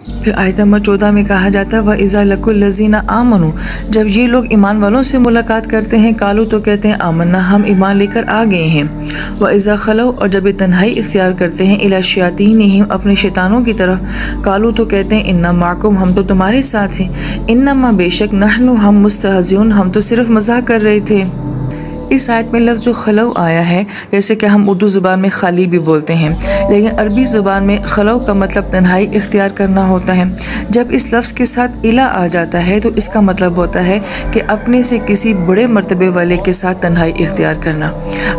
پھر آیت نمبر 14 میں کہا جاتا ہے وَإِذَا لَقُوا الَّذِينَ آمَنُوا، جب یہ لوگ ایمان والوں سے ملاقات کرتے ہیں قالوا تو کہتے ہیں آمنا، ہم ایمان لے کر آ گئے ہیں۔ وَإِذَا خَلَوْا، اور جب یہ تنہائی اختیار کرتے ہیں إِلَىٰ شَيَاطِينِهِمْ، اپنے شیطانوں کی طرف قالوا تو کہتے ہیں إِنَّا مَعَكُمْ، ہم تو تمہارے ساتھ ہیں، إِنَّمَا بے شک نحن ہم مستہزئون، ہم تو صرف مذاق کر رہے تھے۔ اس آیت میں لفظ جو خلو آیا ہے، جیسے کہ ہم اردو زبان میں خالی بھی بولتے ہیں، لیکن عربی زبان میں خلو کا مطلب تنہائی اختیار کرنا ہوتا ہے۔ جب اس لفظ کے ساتھ الہ آ جاتا ہے تو اس کا مطلب ہوتا ہے کہ اپنے سے کسی بڑے مرتبے والے کے ساتھ تنہائی اختیار کرنا۔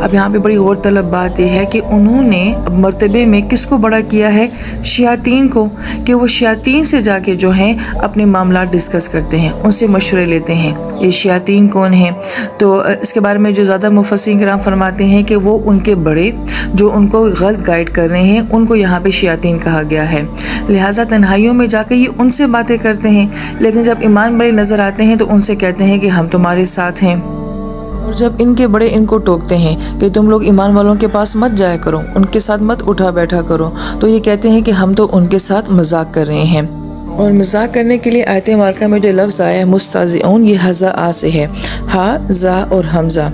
اب یہاں پہ بڑی غور طلب بات یہ ہے کہ انہوں نے مرتبے میں کس کو بڑا کیا ہے؟ شیاطین کو، کہ وہ شیاطین سے جا کے جو ہیں اپنے معاملات ڈسکس کرتے ہیں، ان سے مشورے لیتے ہیں۔ یہ شیاطین کون ہیں؟ تو اس کے بارے میں جو زیادہ مفسرین کرام فرماتے ہیں کہ وہ ان کے بڑے جو ان کو غلط گائیڈ کر رہے ہیں، ان کو یہاں پہ شیاطین کہا گیا ہے۔ لہٰذا تنہائیوں میں جا کے یہ ان سے باتیں کرتے ہیں، لیکن جب ایمان والے نظر آتے ہیں تو ان سے کہتے ہیں کہ ہم تمہارے ساتھ ہیں۔ اور جب ان کے بڑے ان کو ٹوکتے ہیں کہ تم لوگ ایمان والوں کے پاس مت جایا کرو، ان کے ساتھ مت اٹھا بیٹھا کرو، تو یہ کہتے ہیں کہ ہم تو ان کے ساتھ مذاق کر رہے ہیں۔ اور مذاق کرنے کے لیے آیت مبارکہ میں جو لفظ آیا ہے مستہزئون، یہ ہزا آ سے ہے، ہا زا اور حمزہ۔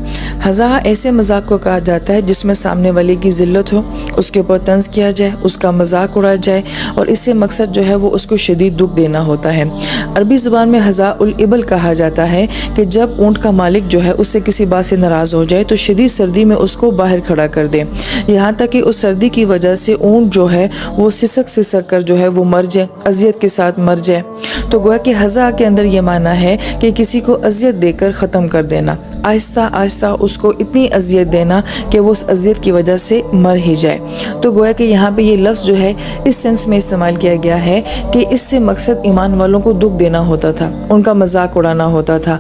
ہزا ایسے مذاق کو کہا جاتا ہے جس میں سامنے والے کی ذلت ہو، اس کے اوپر طنز کیا جائے، اس کا مذاق اڑایا جائے، اور اس سے مقصد جو ہے وہ اس کو شدید دکھ دینا ہوتا ہے۔ عربی زبان میں ہزا الابل کہا جاتا ہے کہ جب اونٹ کا مالک جو ہے اس سے کسی بات سے ناراض ہو جائے تو شدید سردی میں اس کو باہر کھڑا کر دے، یہاں تک کہ اس سردی کی وجہ سے اونٹ جو ہے وہ سسک کر جو ہے وہ مر جائے، اذیت کے ساتھ مر جائے۔ تو گویا کہ ہزا کے اندر یہ معنی ہے کہ کسی کو اذیت دے کر ختم کر دینا، آہستہ آہستہ اس کو اتنی اذیت دینا کہ وہ اس اذیت کی وجہ سے مر ہی جائے۔ تو گویا کہ یہاں پہ یہ لفظ جو ہے اس سینس میں استعمال کیا گیا ہے کہ اس سے مقصد ایمان والوں کو دکھ دینا ہوتا تھا، ان کا مذاق اڑانا ہوتا تھا۔